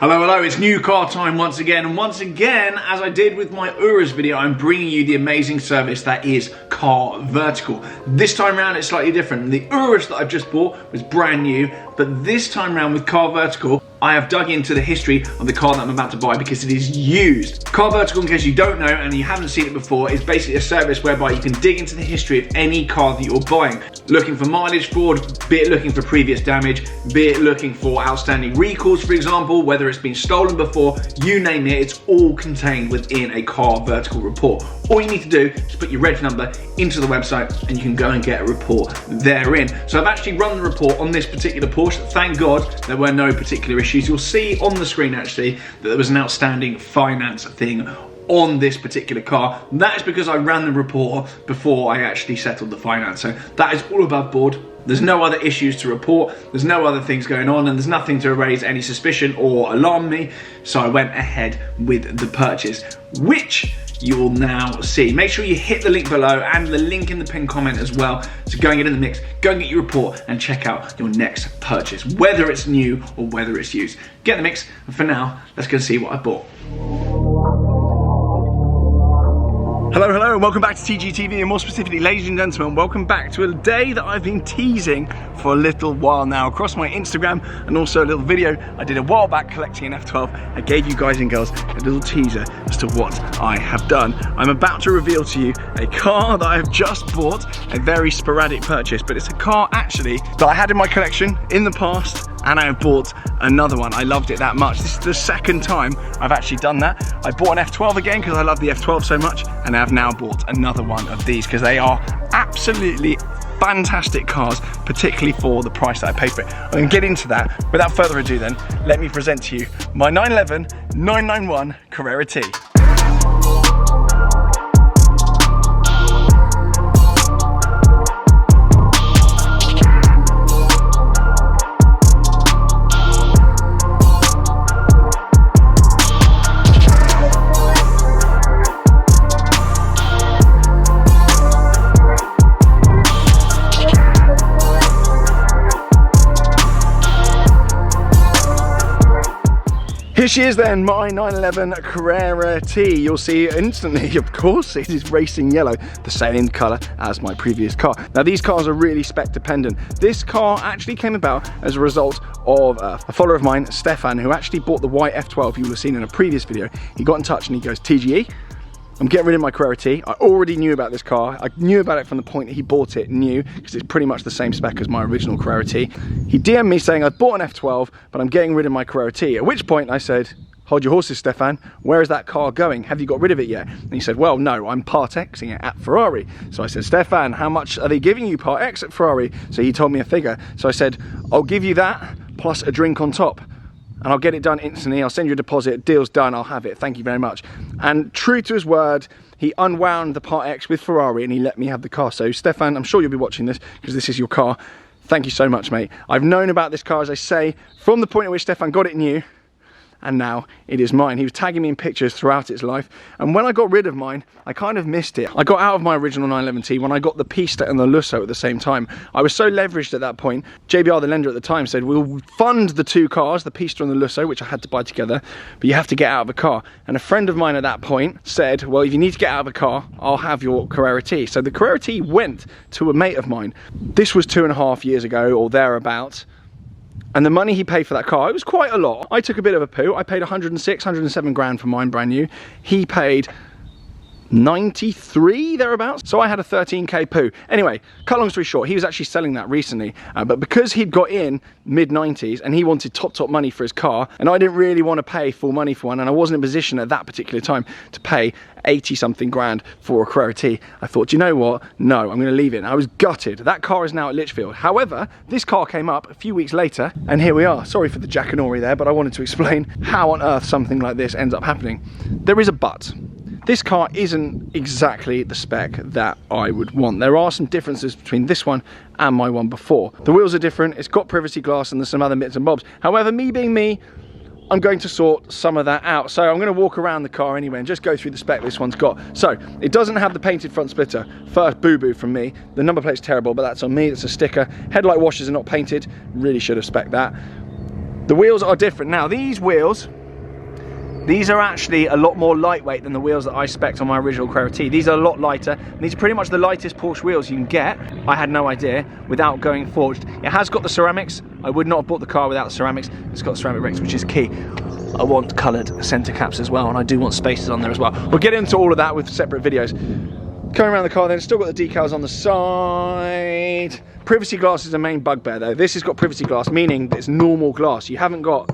Hello, hello, it's new car time once again, and once again, as I did with my Urus video, I'm bringing you the amazing service that is Car Vertical. This time round it's slightly different. The Urus that I've just bought was brand new, but this time round with Car Vertical, I have dug into the history of the car that I'm about to buy because it is used. Car Vertical, in case you don't know and you haven't seen it before, is basically a service whereby you can dig into the history of any car that you're buying. Looking for mileage fraud, be it looking for previous damage, be it looking for outstanding recalls, for example, whether it's been stolen before, you name it, it's all contained within a Car Vertical report. All you need to do is put your reg number into the website and you can go and get a report therein. So I've actually run the report on this particular Porsche. Thank God there were no particular issues. You'll see on the screen actually that there was an outstanding finance thing on this particular car. That is because I ran the report before I actually settled the finance. So that is all above board. There's no other issues to report, there's no other things going on, and there's nothing to raise any suspicion or alarm me. So I went ahead with the purchase, which you will now see. Make sure you hit the link below and the link in the pinned comment as well. So go and get in the mix, go and get your report and check out your next purchase, whether it's new or whether it's used. Get in the mix, and for now, let's go and see what I bought. Hello, hello, and welcome back to TGTV, and more specifically, ladies and gentlemen, welcome back to a day that I've been teasing for a little while now across my Instagram, and also a little video I did a while back collecting an F12. I gave you guys and girls a little teaser as to what I have done. I'm about to reveal to you a car that I've just bought, a very sporadic purchase, but it's a car actually that I had in my collection in the past, and I have bought another one. I loved it that much. This is the second time I've actually done that. I bought an F12 again because I love the F12 so much, and I've now bought another one of these because they are absolutely fantastic cars, particularly for the price that I paid for it. I'm gonna get into that. Without further ado then, let me present to you my 911 991 Carrera T. Here she is then, my 911 Carrera T. You'll see instantly, of course, it is racing yellow, the same colour as my previous car. Now these cars are really spec dependent. This car actually came about as a result of a follower of mine, Stefan, who actually bought the white F12 you will have seen in a previous video. He got in touch and he goes, TGE, I'm getting rid of my Carrera T. I already knew about this car. I knew about it from the point that he bought it new, because it's pretty much the same spec as my original Carrera T. He DM'd me saying, I bought an F12, but I'm getting rid of my Carrera T. At which point I said, hold your horses, Stefan. Where is that car going? Have you got rid of it yet? And he said, well, no, I'm Part Xing it at Ferrari. So I said, Stefan, how much are they giving you Part X at Ferrari? So he told me a figure. So I said, I'll give you that plus a drink on top, and I'll get it done instantly. I'll send you a deposit, deal's done, I'll have it, thank you very much. And true to his word, he unwound the Part X with Ferrari and he let me have the car. So Stefan, I'm sure you'll be watching this because this is your car. Thank you so much, mate. I've known about this car, as I say, from the point at which Stefan got it new, and now it is mine. He was tagging me in pictures throughout its life, and when I got rid of mine, I kind of missed it. I got out of my original 911T when I got the Pista and the Lusso at the same time. I was so leveraged at that point. JBR, the lender at the time, said, we'll fund the two cars, the Pista and the Lusso, which I had to buy together, but you have to get out of a car. And a friend of mine at that point said, well, if you need to get out of a car, I'll have your Carrera T. So the Carrera T went to a mate of mine. This was 2.5 years ago or thereabouts. And the money he paid for that car, it was quite a lot. I took a bit of a poo. I paid 106, 107 grand for mine brand new. He paid 93 thereabouts, so I had a 13k poo. Anyway, cut long story short, he was actually selling that recently, but because he'd got in mid-90s and he wanted top money for his car, and I didn't really want to pay full money for one, and I wasn't in a position at that particular time to pay 80 something grand for a Carrera T, I thought, you know what, no, I'm going to leave it. And I was gutted. That car is now at Lichfield. However, this car came up a few weeks later, and here we are. Sorry for the Jackanory there, but I wanted to explain how on earth something like this ends up happening. There is a but. This car isn't exactly the spec that I would want. There are some differences between this one and my one before. The wheels are different, it's got privacy glass and there's some other bits and bobs. However, me being me, I'm going to sort some of that out. So I'm going to walk around the car anyway and just go through the spec this one's got. So it doesn't have the painted front splitter. First boo-boo from me. The number plate's terrible, but that's on me, it's a sticker. Headlight washers are not painted, really should have spec'd that. The wheels are different. Now these wheels, these are actually a lot more lightweight than the wheels that I spec'd on my original Carrera T. These are a lot lighter, and these are pretty much the lightest Porsche wheels you can get. I had no idea, without going forged. It has got the ceramics. I would not have bought the car without the ceramics. It's got ceramic brakes, which is key. I want coloured centre caps as well, and I do want spaces on there as well. We'll get into all of that with separate videos. Coming around the car then, it's still got the decals on the side. Privacy glass is the main bugbear though. This has got privacy glass, meaning it's normal glass. You haven't got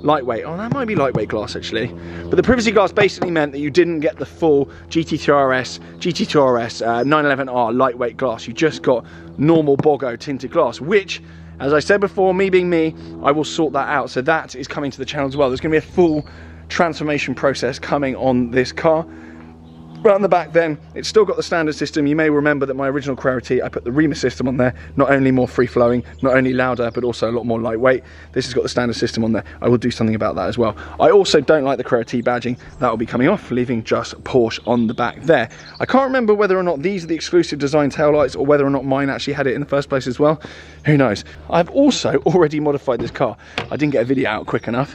lightweight. Oh, that might be lightweight glass actually. But the privacy glass basically meant that you didn't get the full GT2RS, GT2RS, 911R lightweight glass. You just got normal Bogo tinted glass, which, as I said before, me being me, I will sort that out. So that is coming to the channel as well. There's going to be a full transformation process coming on this car. Around the back then, it's still got the standard system. You may remember that my original Carrera T, I put the Rema system on there. Not only more free-flowing, not only louder, but also a lot more lightweight. This has got the standard system on there. I will do something about that as well. I also don't like the Carrera T badging. That will be coming off, leaving just Porsche on the back there. I can't remember whether or not these are the exclusive design taillights or whether or not mine actually had it in the first place as well. Who knows? I've also already modified this car. I didn't get a video out quick enough,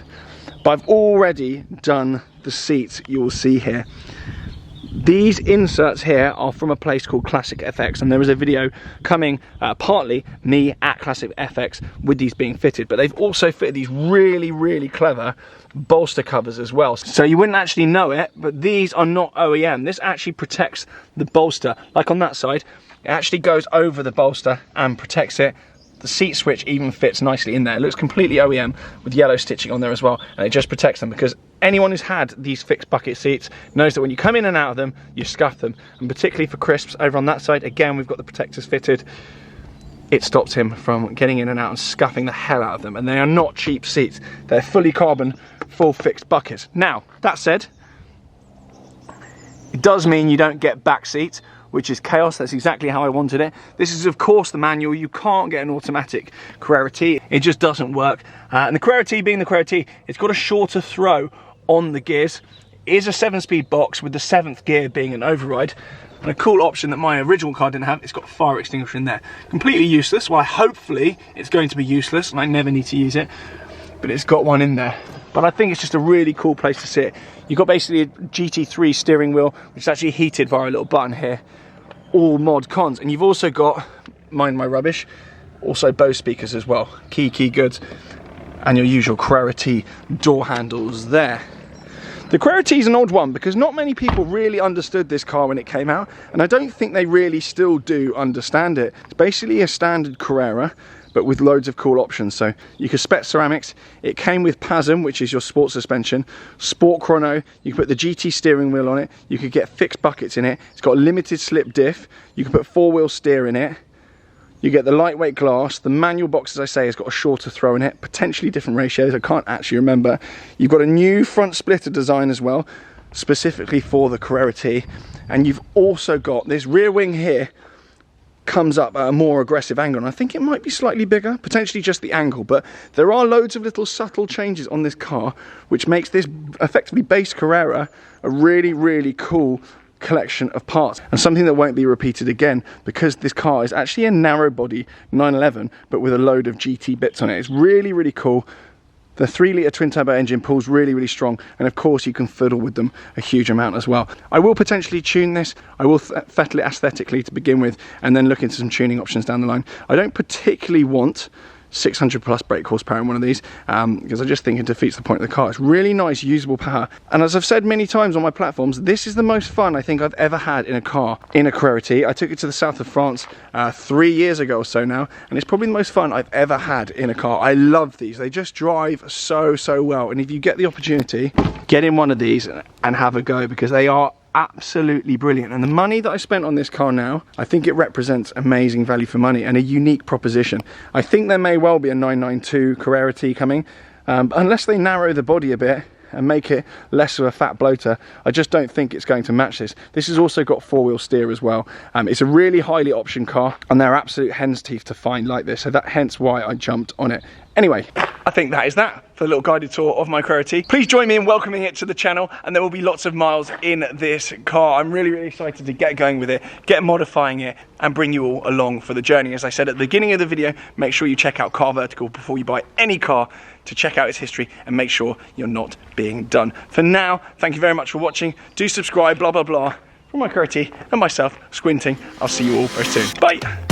but I've already done the seats you will see here. These inserts here are from a place called Classic FX, and there is a video coming partly me at Classic FX with these being fitted, but they've also fitted these really clever bolster covers as well. So you wouldn't actually know it, but these are not OEM. This actually protects the bolster. Like on that side, it actually goes over the bolster and protects it. The seat switch even fits nicely in there. It looks completely OEM with yellow stitching on there as well, and it just protects them, because anyone who's had these fixed bucket seats knows that when you come in and out of them, you scuff them. And particularly for Crisps over on that side, again, we've got the protectors fitted. It stops him from getting in and out and scuffing the hell out of them. And they are not cheap seats. They're fully carbon, full fixed buckets. Now, that said, it does mean you don't get back seats, which is chaos. That's exactly how I wanted it. This is of course the manual. You can't get an automatic Carrera T. It just doesn't work. And the Carrera T being the Carrera T, it's got a shorter throw on the gears. It is a 7-speed box with the 7th gear being an override. And a cool option that my original car didn't have, it's got a fire extinguisher in there. Completely useless. Well, hopefully it's going to be useless and I never need to use it, but it's got one in there. But I think it's just a really cool place to sit. You've got basically a GT3 steering wheel, which is actually heated via a little button here. All mod cons. And you've also got, mind my rubbish, also Bose speakers as well. Key goods. And your usual Carrera T door handles there. The Carrera T is an odd one because not many people really understood this car when it came out, and I don't think they really still do understand it. It's basically a standard Carrera, but with loads of cool options. So you could spec ceramics. It came with PASM, which is your sport suspension, sport chrono. You could put the GT steering wheel on it. You could get fixed buckets in it. It's got a limited slip diff. You can put 4-wheel steer in it. You get the lightweight glass. The manual box, as I say, has got a shorter throw in it, potentially different ratios. I can't actually remember. You've got a new front splitter design as well, specifically for the Carrera T. And you've also got this rear wing here, comes up at a more aggressive angle, and I think it might be slightly bigger, potentially just the angle, but there are loads of little subtle changes on this car which makes this effectively base Carrera a really cool collection of parts, and something that won't be repeated again, because this car is actually a narrow body 911 but with a load of GT bits on it. It's really cool. The 3-litre twin-turbo engine pulls really strong, and of course you can fiddle with them a huge amount as well. I will potentially tune this. I will fettle it aesthetically to begin with, and then look into some tuning options down the line. I don't particularly want 600 plus brake horsepower in one of these, because I just think it defeats the point of the car. It's really nice, usable power. And as I've said many times on my platforms, this is the most fun I think I've ever had in a car, in a Carrera T. I took it to the south of France 3 years ago or so now, and it's probably the most fun I've ever had in a car. I love these. They just drive so well. And if you get the opportunity, get in one of these and have a go, because they are absolutely brilliant. And the money that I spent on this car now, I think it represents amazing value for money and a unique proposition. I think there may well be a 992 Carrera T coming, unless they narrow the body a bit and make it less of a fat bloater. I just don't think it's going to match this. This has also got 4-wheel steer as well. It's a really highly optioned car, and they're absolute hen's teeth to find like this, so that hence why I jumped on it. Anyway, I think that is that for the little guided tour of my Carrera T. Please join me in welcoming it to the channel, and there will be lots of miles in this car. I'm really, really excited to get going with it, get modifying it, and bring you all along for the journey. As I said at the beginning of the video, make sure you check out Car Vertical before you buy any car, to check out its history and make sure you're not being done. For now, thank you very much for watching. Do subscribe, blah, blah, blah. From my Carrera T and myself, Squinting. I'll see you all very soon. Bye.